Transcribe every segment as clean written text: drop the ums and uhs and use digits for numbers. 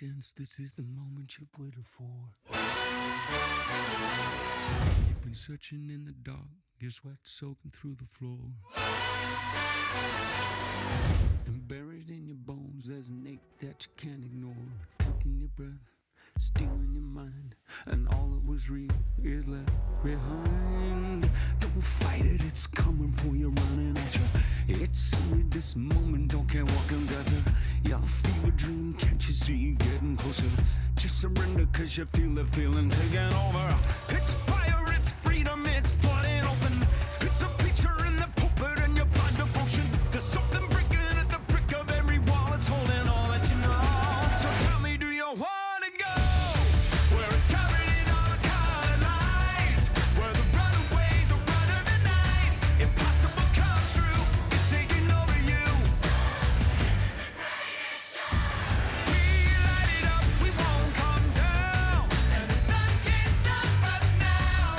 gents, this is the moment you've waited for. You've been searching in the dark, your sweat soaking through the floor. And buried in your bones, there's an ache that you can't ignore. Taking your breath, stealing your mind, and all that was real is left behind. Don't fight it, it's coming for you, running at you. It's only this moment, don't care what can gather. Your fever dream, can't you see getting closer? Just surrender, cause you feel the feeling taking over. It's fire, it's freedom, it's flooding open. It's a picture in the pulpit and your blind devotion. There's something breaking at the brick of every wall. It's holding all that you know. So tell me, do you want to go where it's covered in all the colored lights, where the runaways are running the night? Impossible comes true, it's taking over you. We light it up, we won't come down, and the sun can't stop us now.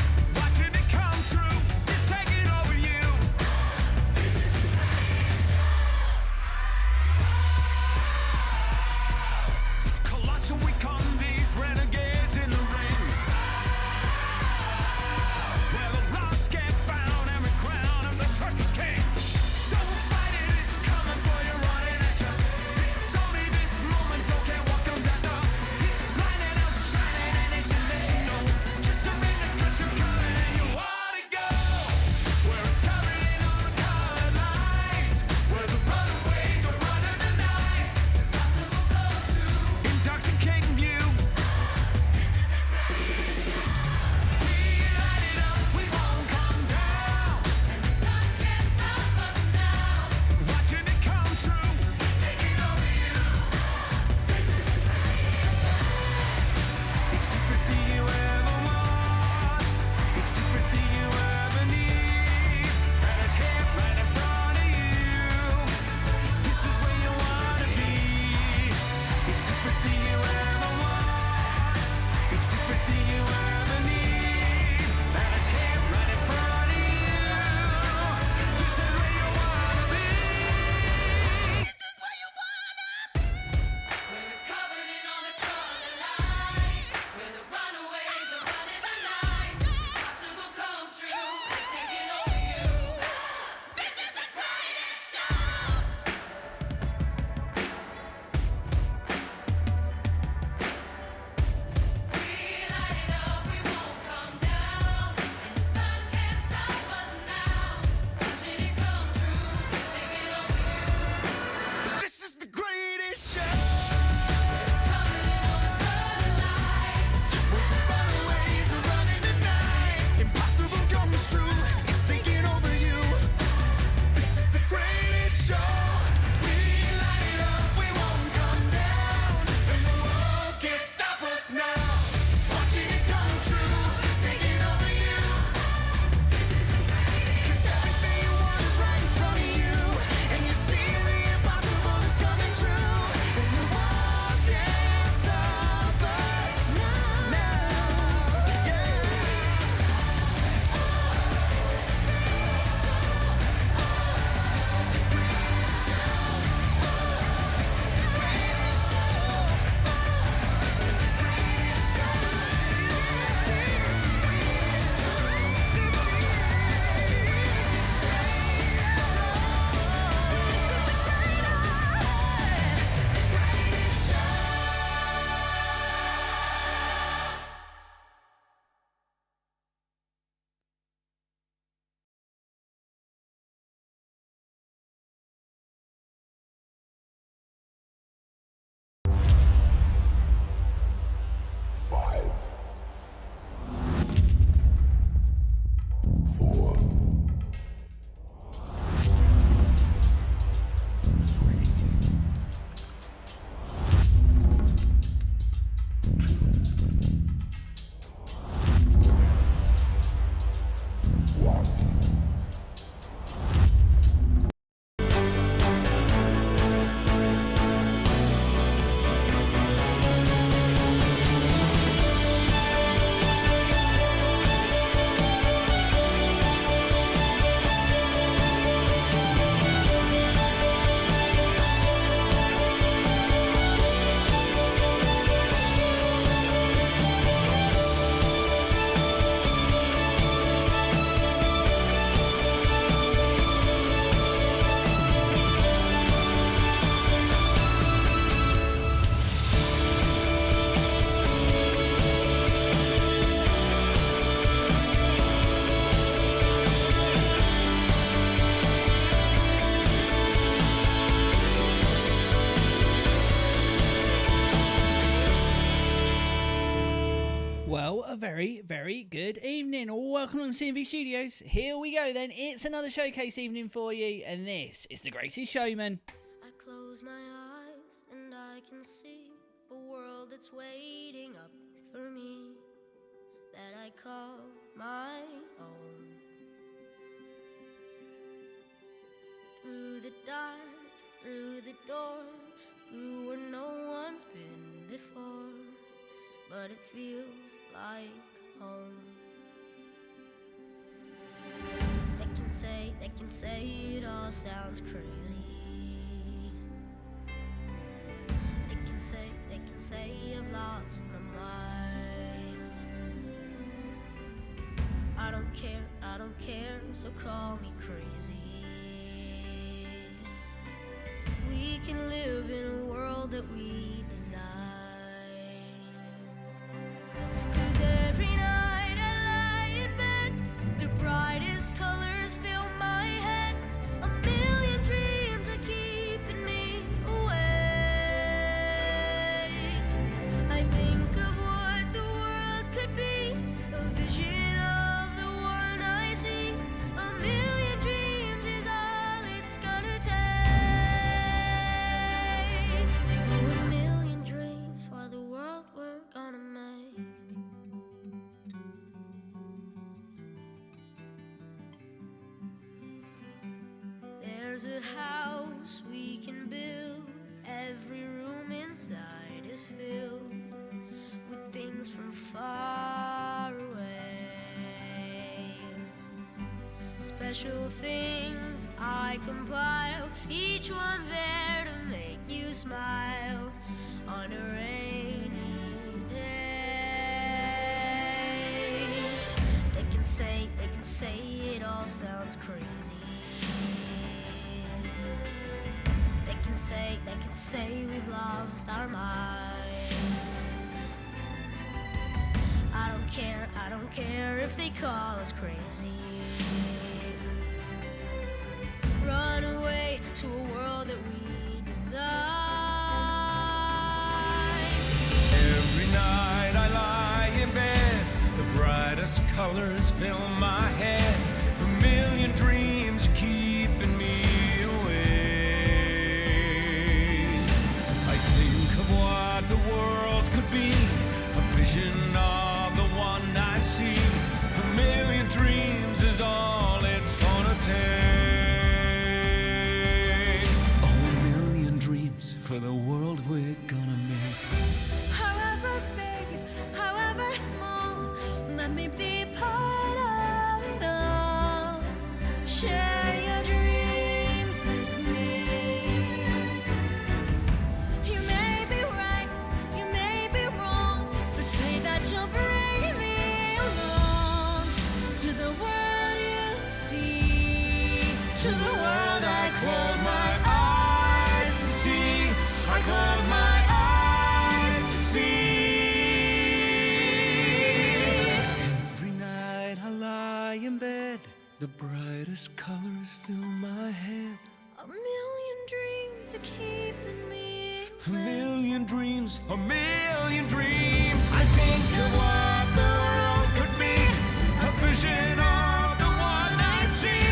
A very, very good evening. Welcome on CMV Studios. Here we go then. It's another showcase evening for you, and this is The Greatest Showman. I close my eyes and I can see a world that's waiting up for me, that I call my own. Through the dark, through the door, through where no one's been before, but it feels like home. They can say it all sounds crazy. They can say I've lost my mind. I don't care, so call me crazy. We can live in a world that we design. 'Cause every night I lie in bed, the brightest colors fill my head. A million dreams are keeping me awake. I think of what the world could be, a vision of the one I see. A million dreams is all it's gonna take. Oh, a million dreams for the world we're gonna make. There's a house we can build. Every room inside is filled with things from far away. Special things I compile, each one there to make you smile on a rainy day. They can say it all sounds crazy. They can say we've lost our minds. I don't care if they call us crazy. Run away to a world that we design. Every night I lie in bed, the brightest colors fill my head. A million dreams keeping me awake. I think of what the world could be, a vision of the one I see. A million dreams is all it's gonna take. Oh, a million dreams for the world we're gonna make. However big, however small, let me be part of it all. Share your dreams with me. You may be right, you may be wrong, but say that you'll bring me along to the world you see, to the world I close my eyes to see. I close my eyes to see. Every night I lie in bed, the brightest colors fill my head. A million dreams are keeping me A million dreams, a million dreams. I think of what the world could be, a vision of the one I see.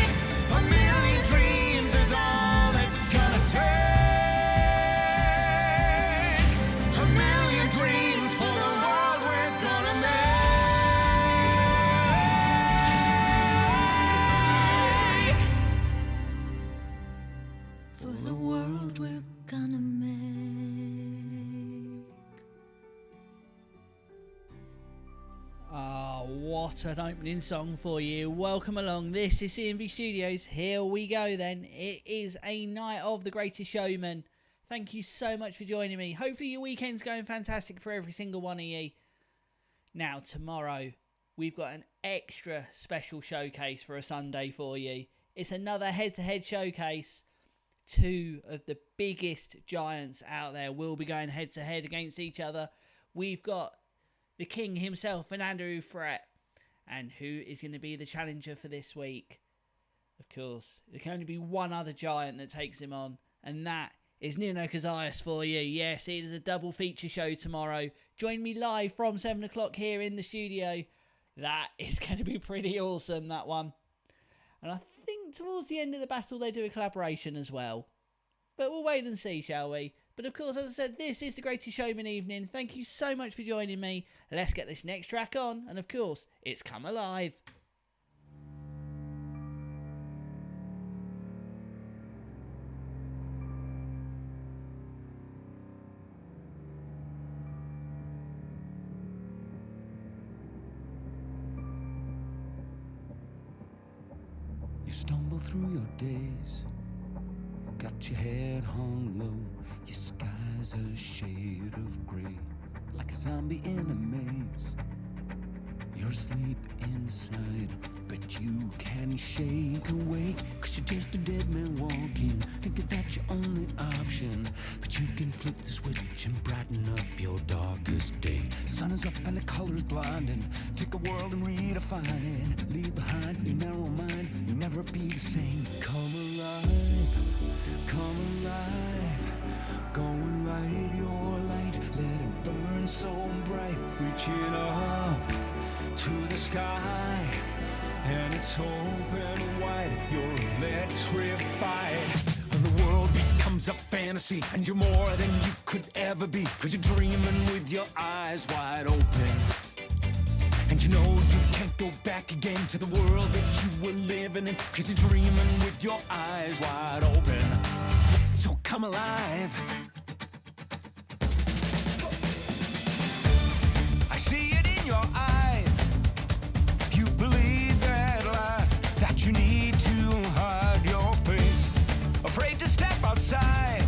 A million dreams is all it's gonna take. A million dreams for the world we're gonna make. for the world we're gonna make. What an opening song for you. Welcome along. This is CMV Studios. Here we go then. It is a night of The Greatest Showman. Thank you so much for joining me. Hopefully your weekend's going fantastic for every single one of you. Now, tomorrow, we've got an extra special showcase for a Sunday for you. It's another head-to-head showcase. Two of the biggest giants out there will be going head-to-head against each other. We've got the king himself, Fernando Fret. And who is going to be the challenger for this week? Of course, there can only be one other giant that takes him on, and that is Nuno Kazayas for you. Yes, it is a double feature show tomorrow. Join me live from 7 o'clock here in the studio. That is going to be pretty awesome, that one. And I think towards the end of the battle they do a collaboration as well. But we'll wait and see, shall we? But of course, as I said, this is the Greatest Showman evening. Thank you so much for joining me. Let's get this next track on. And of course, it's Come Alive. You stumble through your days, got your head hung low, your sky's a shade of grey, like a zombie in a maze. You're asleep inside, but you can shake awake, 'cause you're just a dead man walking, thinking that's your only option. But you can flip the switch and brighten up your darkest day. Sun is up and the color's blinding. Take a world and redefine it. Leave behind your narrow mind, you'll never be the same. Come alive, come alive. Go and light your light, let it burn so bright. Reaching up to the sky, and it's open wide. You're electrified. And the world becomes a fantasy, and you're more than you could ever be, 'cause you're dreaming with your eyes wide open. And you know you can't go back again to the world that you were living in, 'cause you're dreaming with your eyes wide open. So come alive. I see it in your eyes. You believe that lie, that you need to hide your face, afraid to step outside,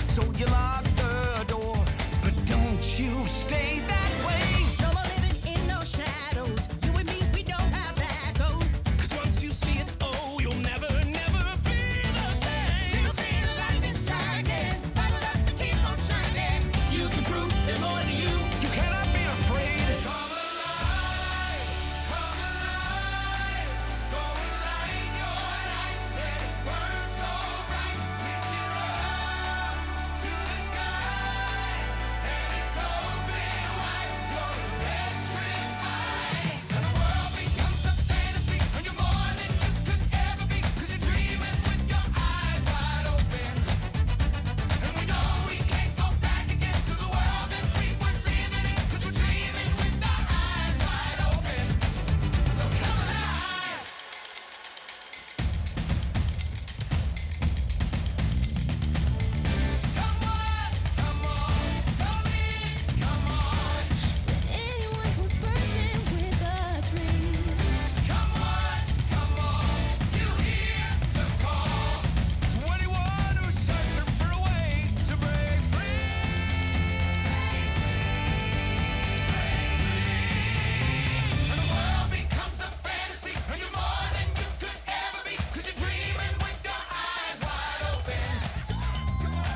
so you lock the door. But don't you stay that way. No more living in no shadows. You and me, we don't have echoes. 'Cause once you see it, oh, you'll never, never be the same. Little bit of life is turning, bottle up to keep on shining. You can prove there's more to you. You cannot be afraid. Come alive, come alive. Go and light your light, let it burn so bright. Reaching up to the sky, and it's open wide. You're electrified. And the world becomes a fantasy, and you're more than you could ever be, 'cause you're dreaming with your eyes wide open. And we know we can't go back again to the world that we were living in, 'cause we're dreaming with our eyes wide open. So come alive. Come on, come on, come in, come on. To anyone who's bursting with a dream, Come on, you hear the call. To anyone who's searching for a way to break free. And the world becomes a fantasy, and you're more than you could ever be, 'cause you're dreaming with your eyes wide open.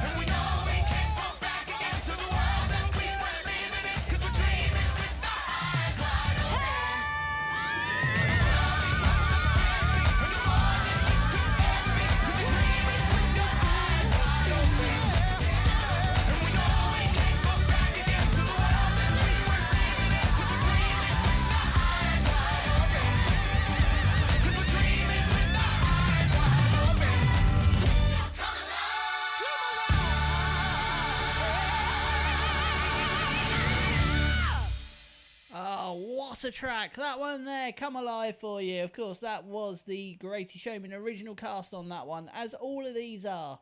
And we know we can't go back again to the world that we were living in, 'cause we're dreaming with our eyes wide open. Oh, what a track. That one there, Come Alive for you. Of course, that was the Greatest Showman original cast on that one, as all of these are.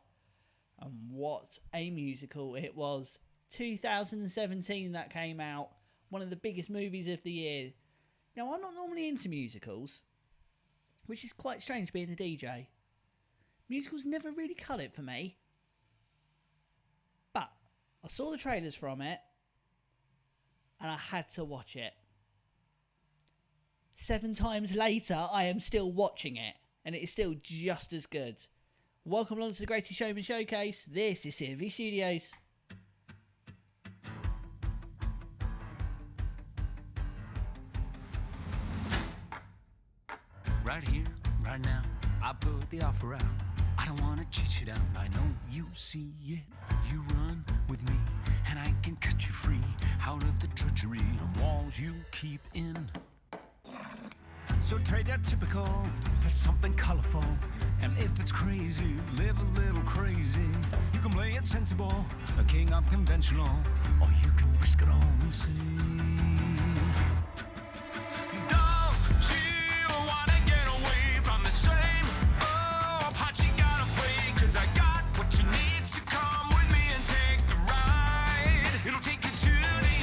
And what a musical it was. 2017 that came out. One of the biggest movies of the year. Now, I'm not normally into musicals, which is quite strange being a DJ. Musicals never really cut it for me. But I saw the trailers from it, and I had to watch it. 7 times later, I am still watching it, and it is still just as good. Welcome along to the Greatest Showman Showcase. This is CNV Studios. Right here, right now, I put the offer out. I don't wanna chase you down, I know you see it. You run with me, and I can cut you free out of the drudgery and walls you keep in. So trade that typical for something colorful. And if it's crazy, live a little crazy. You can play it sensible, a king of conventional, or you can risk it all and see. Don't you wanna get away from the same part you gotta play? 'Cause I got what you need, so come with me and take the ride. It'll take you to the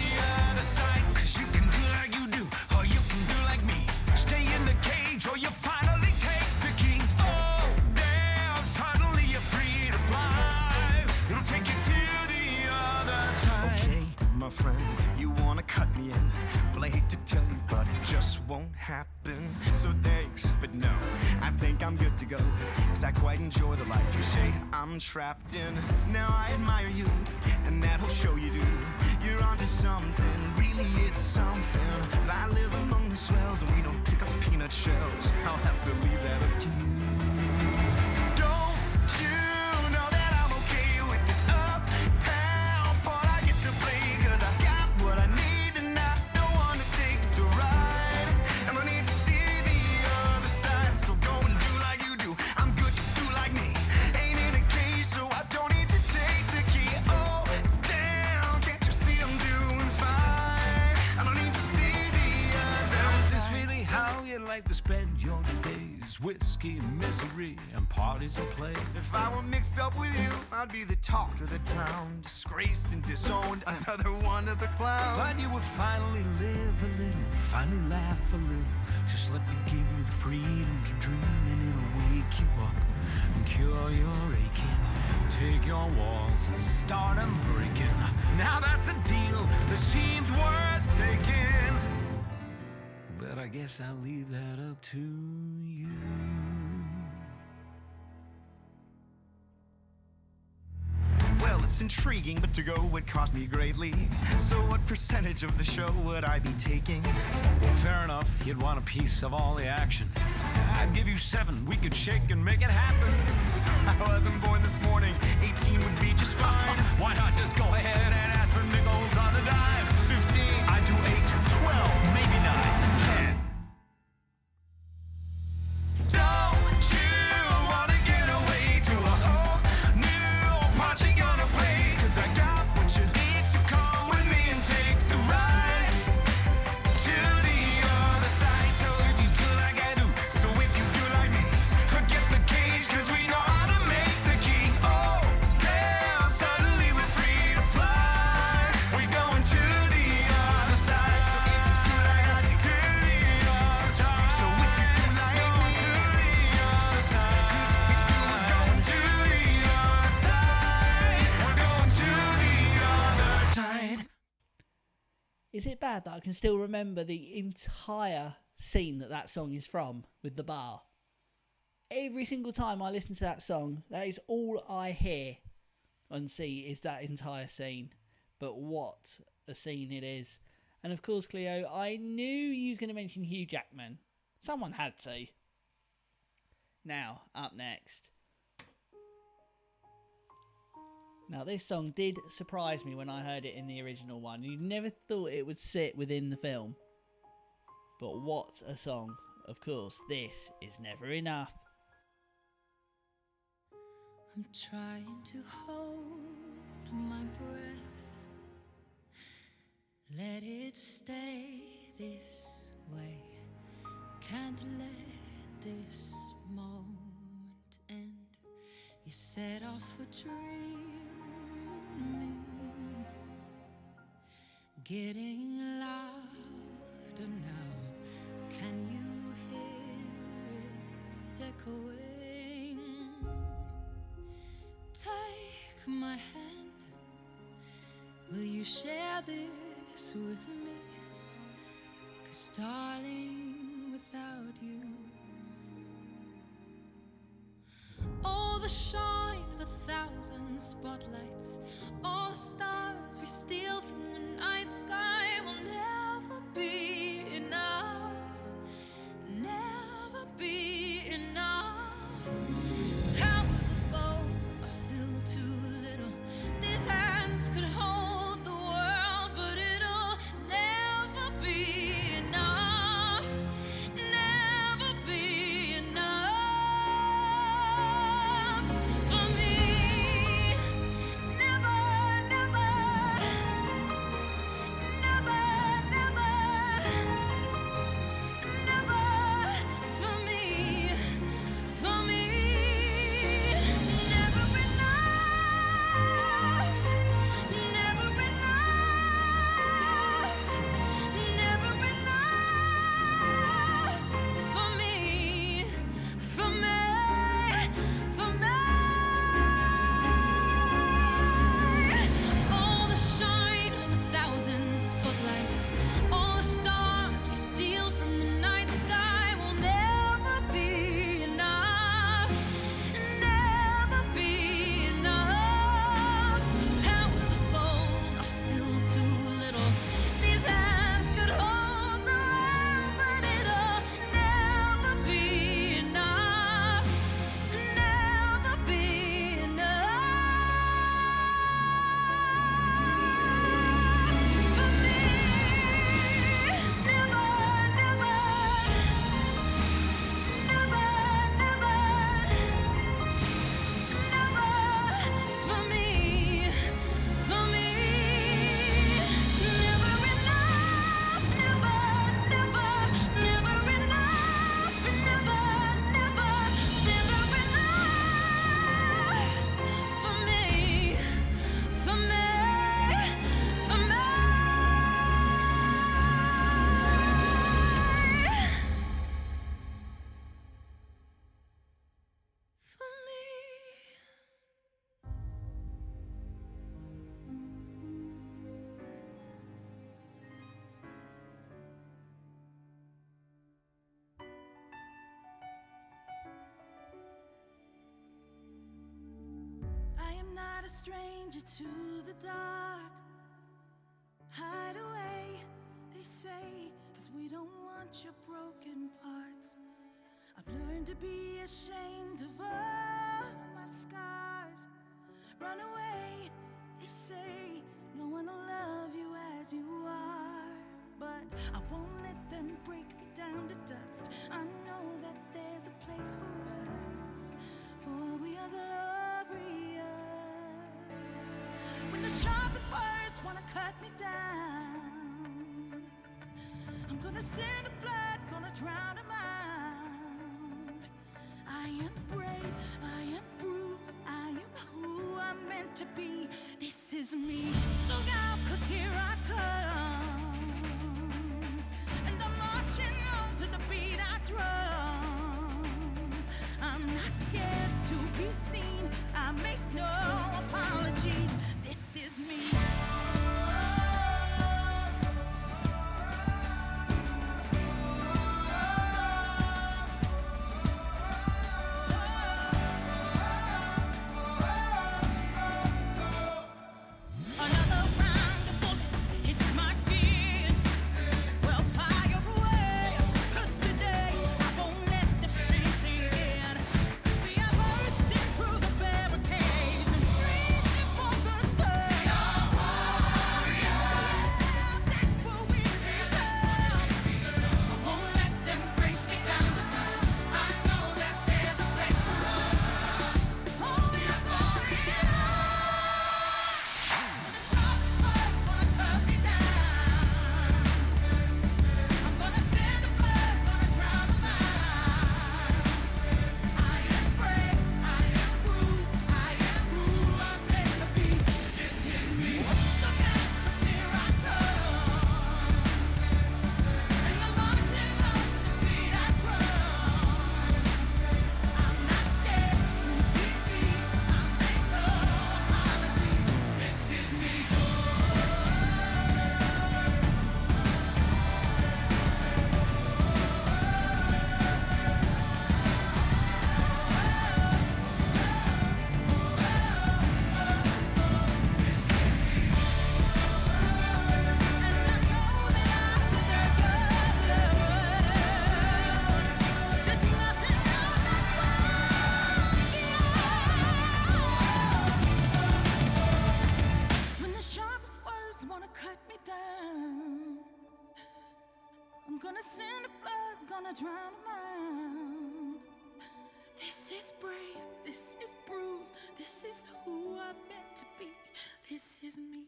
other side. 'Cause you can do like you do, or you can do like me. Stay in the cage, or you finally take the key. Oh, damn, suddenly you're free to fly. It'll take you to the other side. Okay, my friend, you wanna cut me in. Well, I hate to tell you, but it just won't happen. So thanks, but no, I think I'm good to go. 'Cause I quite enjoy the life you say I'm trapped in. Now I admire you, and that'll show you do. You're onto something, really it's something. But I live among the swells, and we don't pick up peanut shells. I'll have to leave that up to you. Don't you know that I'm okay with this uptown part I get to play? 'Cause I got what I need, and I don't wanna take the ride. And I need to see the other side. So go and do like you do. I'm good to do like me. Ain't in a cage, so I don't need to take the key. Oh, damn, can't you see I'm doing fine? I don't need to see the other Now, is this side. really how you like to spend your days? Whiskey, misery, and parties and play. If I were mixed up with you, I'd be the talk of the town. Disgraced and disowned, another one of the clowns. But you would finally live a little, finally laugh a little. Just let me give you the freedom to dream, and it'll wake you up and cure your aching. Take your walls and start 'em breaking. Now that's a deal that seems worth taking. But I guess I'll leave that up to you. Well, it's intriguing, but to go would cost me greatly. So what percentage of the show would I be taking? Fair enough, you'd want a piece of all the action. I'd give you 7, we could shake and make it happen. I wasn't born this morning, 18 would be just fine. Why not just go ahead and ask for nickels on the dime? 15, I'd do 8, 12, maybe 9, 10. Don't you wanna get away to a whole new part you gonna play? 'Cause I got what you need, so come with me and take the ride to the other side. So if you do like I do, so if you do like me, forget the cage, 'cause we know how to make the key. Oh, damn, suddenly we're free to fly. We're going to the other side. So if you do like I do, to the other side. So if you do like me, to the other side. 'Cause if we do, we're going to the other side. We're going to the other side. Is it bad that I can still remember the entire scene that song is from, with the bar? Every single time I listen to that song, that is all I hear and see is that entire scene. But what a scene it is. And of course, Cleo, I knew you were going to mention Hugh Jackman. Someone had to. Now, up next. Now, this song did surprise me when I heard it in the original one. You never thought it would sit within the film. But what a song. Of course, this is Never Enough. I'm trying to hold my breath. Let it stay this way. Can't let this moment end. You set off a dream in me, getting louder now. Can you hear it echoing? Take my hand. Will you share this with me? 'Cause darling, without you, all the shine of 1,000 spotlights, all the stars we steal from the night sky will never be enough. Never be enough. Towers not a stranger to the dark. Hide away, they say, 'cause we don't want your broken parts. I've learned to be ashamed of all my scars. Run away, they say, no one will love you as you are. But I won't let them break me down to dust. I know that there's a place for us, for we are glorious. When the sharpest words wanna cut me down, I'm gonna send the blood, gonna drown them out. I am brave, I am bruised, I am who I'm meant to be. This is me. Look out, 'cause here I come. And I'm marching on to the beat I drum. I'm not scared to be seen. I make no apologies. This is me. Another round of bullets hits my skin. Well, fire away, 'cause today I won't let the pain sink in. We are bursting through the barricades and reaching for the sun. We are warriors. That's what we become. I won't let them break me down to dust. I know that there's a place for us. Oh, we are glorious. When the sharpest words wanna cut me down, I'm gonna send the blood, gonna drown them out. I am brave, I am bruised, I am who I'm meant to be. This is me. Look out, 'cause here I come. And I'm marching on to the beat I drum. I'm not scared to be seen. I make no apologies. This is me. When the sharpest words wanna cut me down, I'm gonna send the blood, gonna drown them out. This is brave, this is bruised, this is who I'm meant to be. This is me.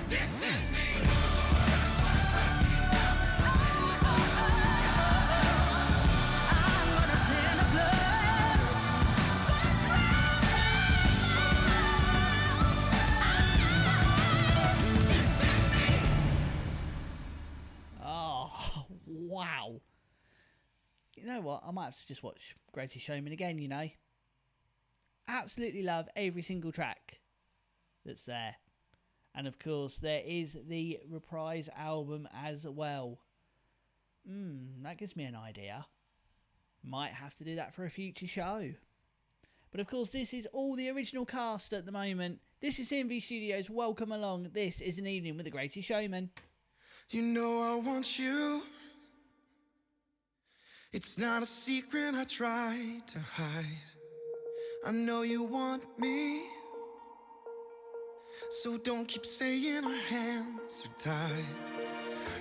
This is me. I'm gonna send the blood, gonna drown This is me. Oh, wow. You know what? I might have to just watch Greatest Showman again, you know. Absolutely love every single track that's there. And of course, there is the Reprise album as well. That gives me an idea. Might have to do that for a future show. But of course, this is all the original cast at the moment. This is CMV Studios. Welcome along. This is an evening with the Greatest Showman. You know I want you. It's not a secret I try to hide. I know you want me. So don't keep saying our hands are tied.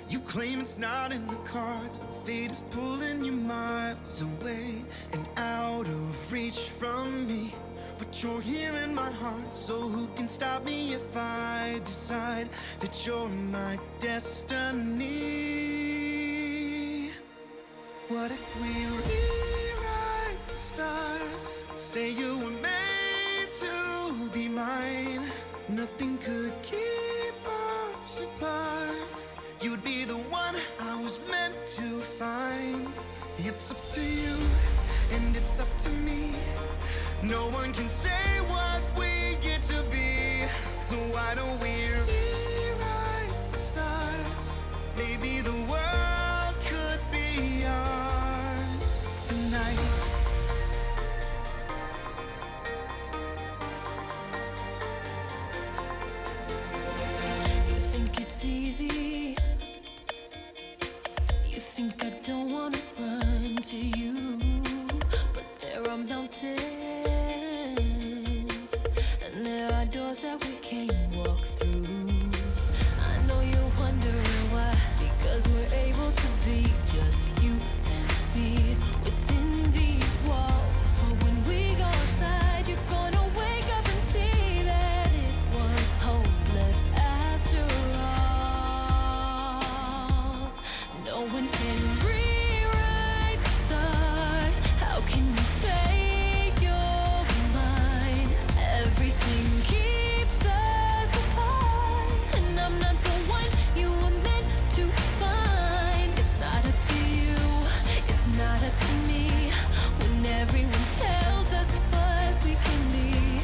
You claim it's not in the cards. Fate is pulling you miles away and out of reach from me. But you're here in my heart, so who can stop me if I decide that you're my destiny? What if we rewrite the stars? Say you were made to be mine. Nothing could keep us apart. You'd be the one I was meant to find. It's up to you, and it's up to me. No one can say what we get to be. you, but there are mountains, and there are doors that we can't walk through. I know you're wondering why, because we're able to be just you and me within these walls. But when we go outside, you're gonna wake up and see that it was hopeless after all. No one can rewrite the stars. How can you say you're mine? Everything keeps us apart, and I'm not the one you were meant to find. It's not up to you, it's not up to me. When everyone tells us what we can be,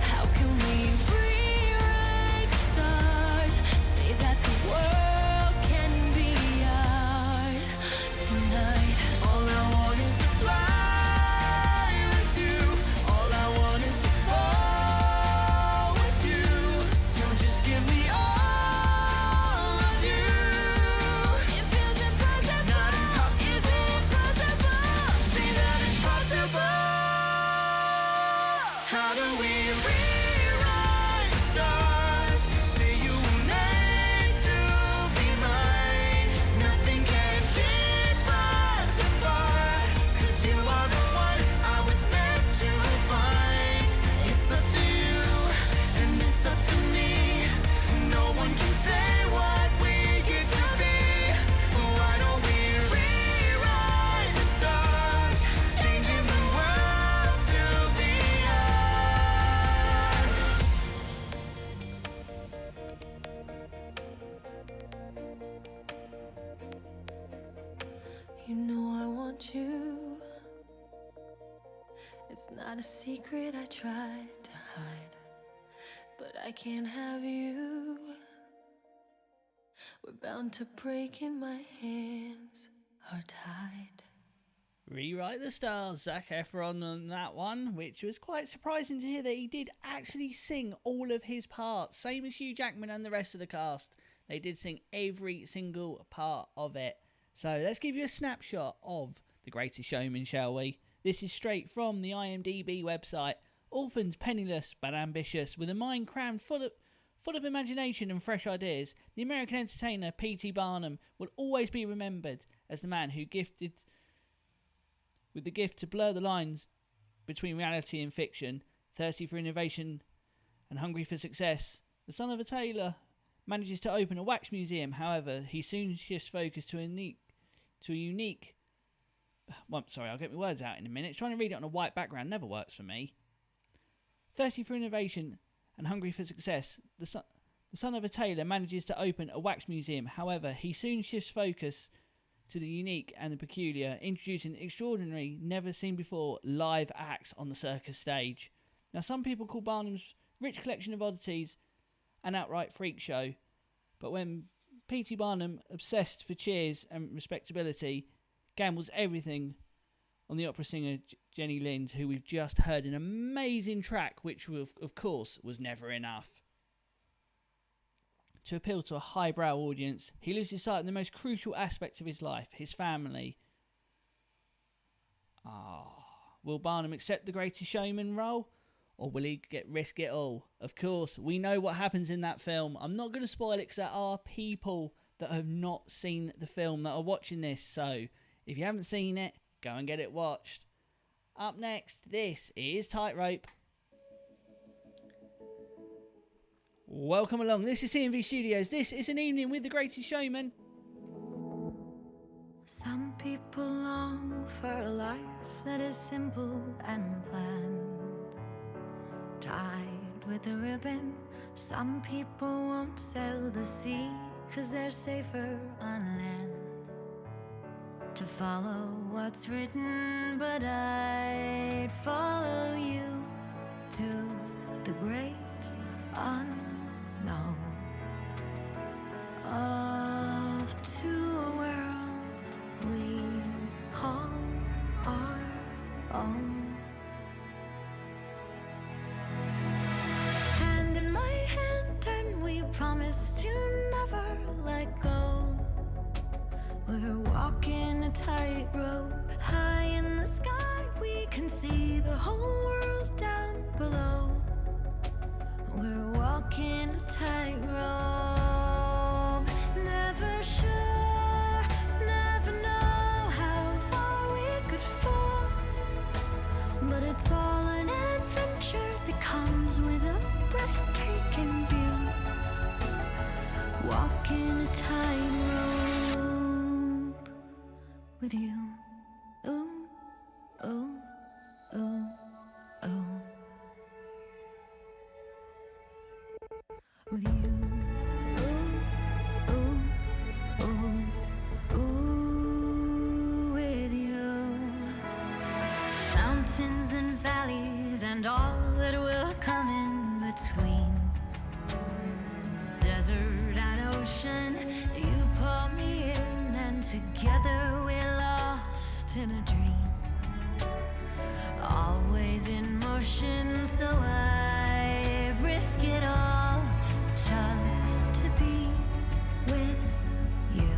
how can we rewrite the stars? Say that the world can be ours tonight. All I want is to fly with you. All I want is to fall with you. So just give me all of you. It feels impossible. It's not impossible. Is it impossible? Say that it's possible. How do we rewrite the stars? Say you were meant to be mine. Nothing can keep us apart, 'cause you are the one I was meant to find. It's up to you, and it's up to me. No one can say what we get to be. Why don't we rewrite the stars, changing the world to be ours? You know I want you. It's not a secret I tried to hide, but I can't have you. We're bound to break and my hands are tied. Rewrite the Stars, Zac Efron on that one, which was quite surprising to hear that he did actually sing all of his parts. Same as Hugh Jackman and the rest of the cast. They did sing every single part of it. So let's give you a snapshot of The Greatest Showman, shall we? This is straight from the IMDb website. Orphans, penniless but ambitious, with a mind crammed full of imagination and fresh ideas, the American entertainer P.T. Barnum will always be remembered as the man who gifted with the gift to blur the lines between reality and fiction. Thirsty for innovation and hungry for success, the son of a tailor manages to open a wax museum. However, he soon shifts focus to a unique. Well, sorry, I'll get my words out in a minute. Trying to read it on a white background never works for me. Thirsty for innovation and hungry for success, the son of a tailor manages to open a wax museum. However, he soon shifts focus to the unique and the peculiar, introducing extraordinary, never seen before live acts on the circus stage. Now, some people call Barnum's rich collection of oddities an outright freak show, but when P.T. Barnum, obsessed for cheers and respectability, gambles everything on the opera singer Jenny Lind, who we've just heard an amazing track, which of course was Never Enough. To appeal to a highbrow audience, he loses sight of the most crucial aspects of his life, his family. Will Barnum accept the Greatest Showman role, or will he risk it all? Of course, we know what happens in that film. I'm not going to spoil it because there are people that have not seen the film that are watching this, so if you haven't seen it, go and get it watched. Up next, this is Tightrope. Welcome along, this is CMV Studios. This is An Evening with the Greatest Showman. Some people long for a life that is simple and planned, tied with a ribbon. Some people won't sail the sea 'cause they're safer on land. To follow what's written, but I'd follow you to the great unknown. Off to a world we call our own. Hand in my hand, and we promise to never let go. We're walking a a tightrope. High in the sky, we can see the whole world down below. We're walking a tightrope. Never sure, never know how far we could fall. But it's all an adventure that comes with a breathtaking view. Walking a tightrope with you. Ooh, ooh, ooh, ooh. With you. Ooh, ooh, ooh, ooh, with you. Mountains and valleys and all that will come in between. Desert and ocean, you pull me in, and together we're lost in a dream. Always in motion, so I risk it all just to be with you.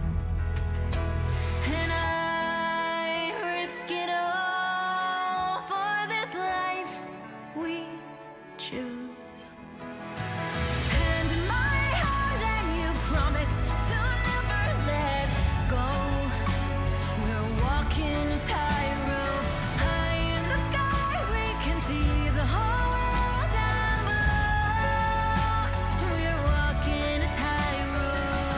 And I risk it all for this life we choose. Hand in my hand, and you promised to never let go. We're walking a tightrope. High in the sky, we can see the whole world down below. We're walking a tightrope.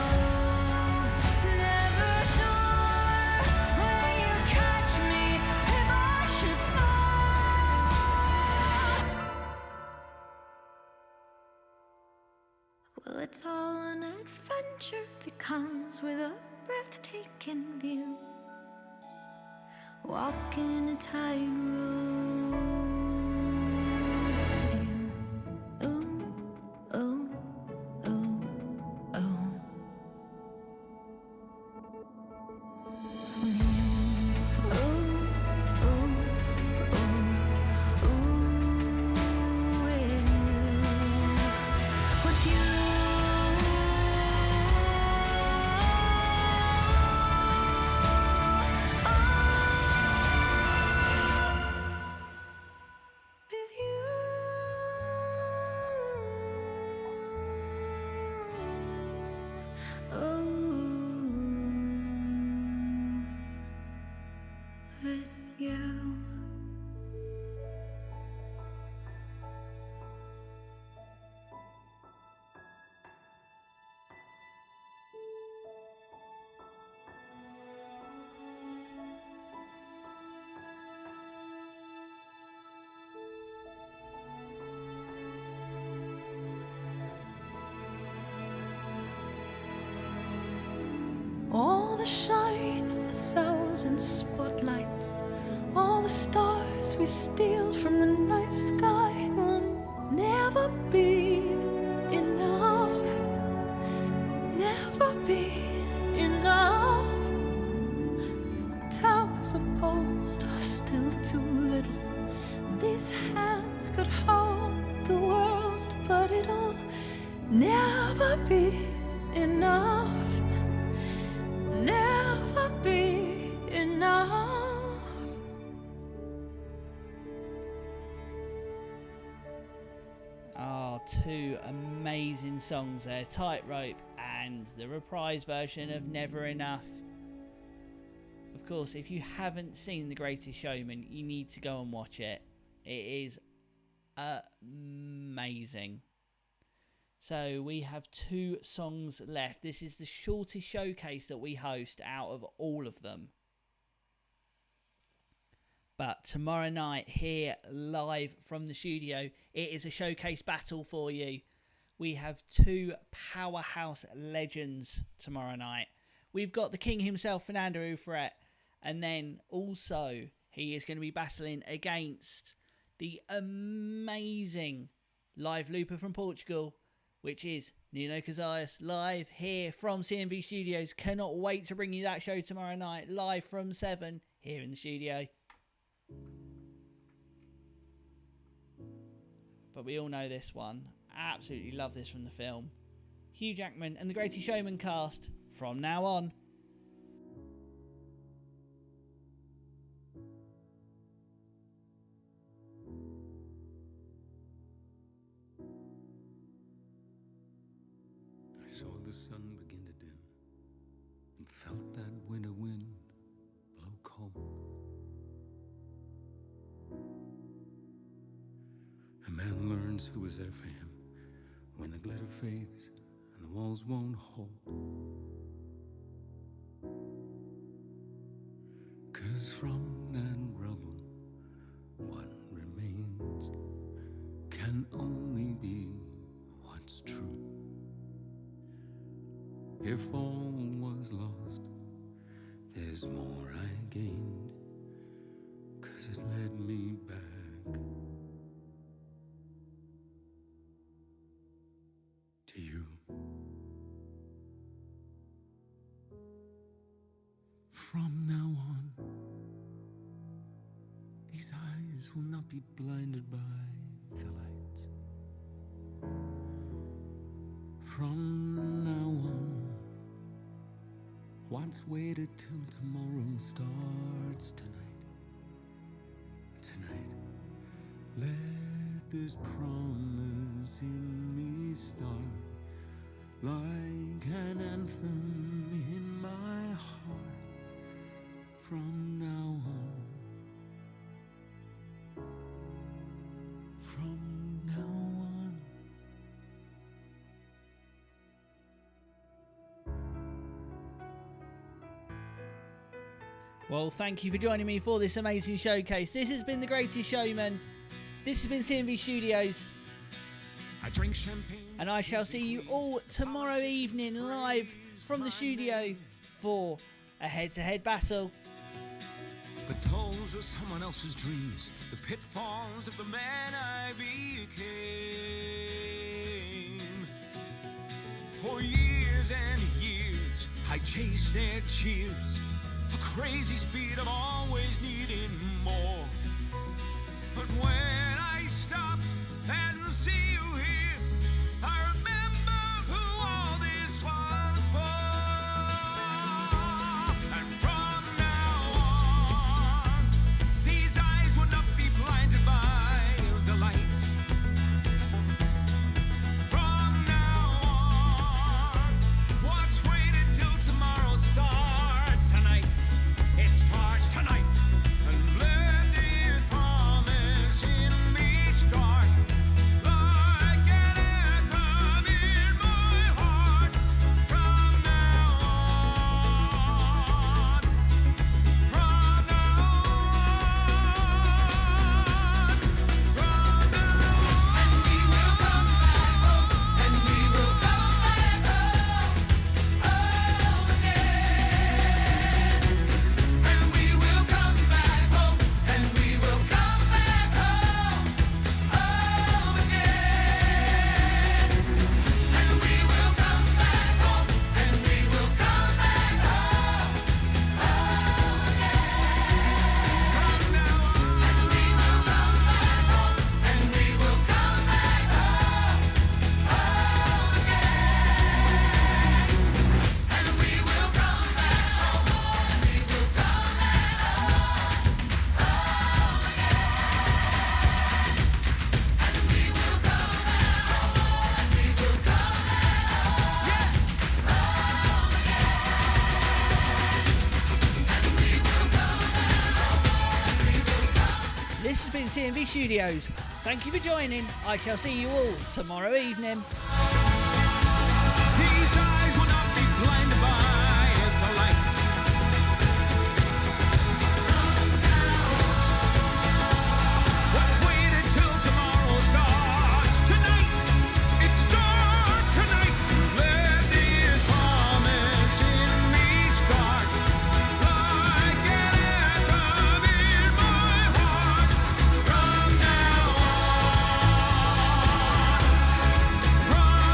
Never sure where you catch me if I should fall. Well, it's all an adventure that comes with a breathtaking view. Walking a tightrope with you. Ooh, ooh, ooh, ooh. With you. Ooh, ooh, ooh, ooh, with you. With you. With you. With you. All the shine of 1,000 spotlights, all the stars we steal from the night sky will never be enough, never be enough. Towers of gold are still too little. These hands could hold the world, but it'll never be enough. Never be enough. Ah, two amazing songs there, Tightrope and the reprise version of Never Enough. Of course, if you haven't seen The Greatest Showman, you need to go and watch it. It is amazing. So we have two songs left. This is the shortest showcase that we host out of all of them. But tomorrow night here live from the studio, it is a showcase battle for you. We have two powerhouse legends tomorrow night. We've got the king himself, Fernando Ufret, and then also he is going to be battling against the amazing live looper from Portugal, which is Nuno Casillas, live here from CMV Studios. Cannot wait to bring you that show tomorrow night, live from 7 here in the studio. But we all know this one. Absolutely love this from the film. Hugh Jackman and the Greatest Showman cast from now on. saw the sun begin to dim and felt that winter wind blow cold. A man learns who is there for him when the glitter fades and the walls won't hold. 'Cause from that rubble, what remains can only be what's true. If all was lost, there's more I gained, 'cause it led me back to you. From now on, these eyes will not be blinded by the lights. From now on, what's waited till tomorrow starts tonight. Tonight, let this promise in me start like an anthem in my heart. From now on, from now on. Well, thank you for joining me for this amazing showcase. This has been The Greatest Showman. This has been CMV Studios. I drink champagne. And I shall see you all tomorrow evening live from the studio for a head-to-head battle. But those were someone else's dreams, the pitfalls of the man I became. For years and years, I chased their cheers, a crazy speed of always needing more. But when I stop and see you here, I remember who all this was for. And from now on, these eyes will not be blinded by the lights. From now on, watch waited till tomorrow starts tonight. It starts tonight. And let this promise in me start like an anthem in my heart. From now on, from now on, from now on. And we will come back home, and we will come back home, home again. And we will come back home, and we will come back home, home again. And we will come back home, and we will come back home, home again. From now on, and we will come back home, and we will come back home, home again. And we will come back home, and we will come back home, home again. And we will come back home, and we will come back home, yes, home again. And we will come back home, and we will come. This has been CMV Studios. Thank you for joining. I shall see you all tomorrow evening. These eyes will not be blinded by the lights. What's waited till tomorrow starts tonight. It starts tonight. Let this promise in me start like an anthem in my heart. From now on, from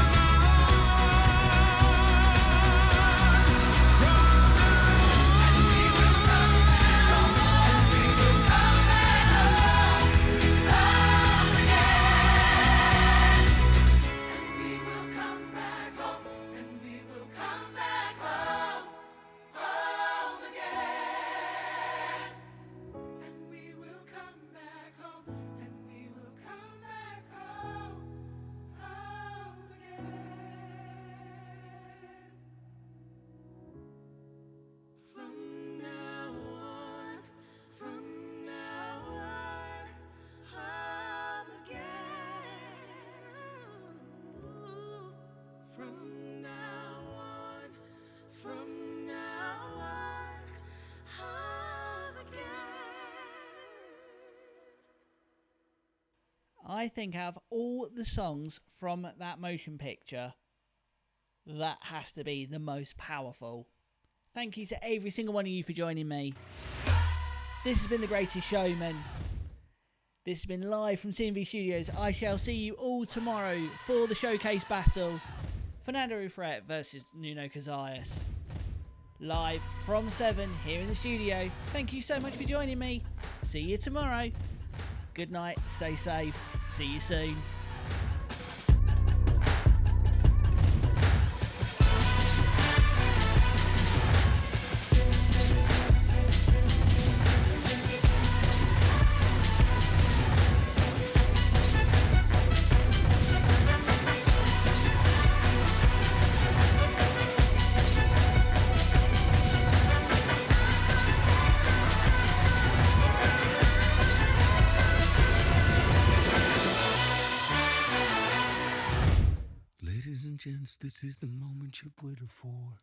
From now on, have again. I think out of all the songs from that motion picture, that has to be the most powerful. Thank you to every single one of you for joining me. This has been The Greatest Showman. This has been live from CMV Studios. I shall see you all tomorrow for the showcase battle. Fernando Ufret versus Nuno Casillas. Live from 7 here in the studio. Thank you so much for joining me. See you tomorrow. Good night, stay safe. See you soon. Ladies and gents, this is the moment you've waited for.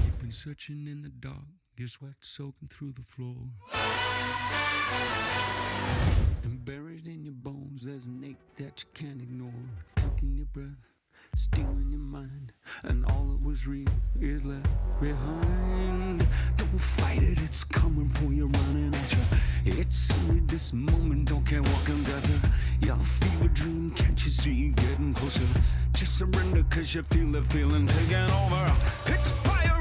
You've been searching in the dark, your sweat soaking through the floor. And buried in your bones, there's an ache that you can't ignore. Taking your breath, stealing your mind, and all that was real is left behind. Don't fight it, it's coming for you, running at you. It's only this moment, don't care what comes after. Your fever dream, can't you see, getting closer? Just surrender, cause you feel the feeling taking over. It's fire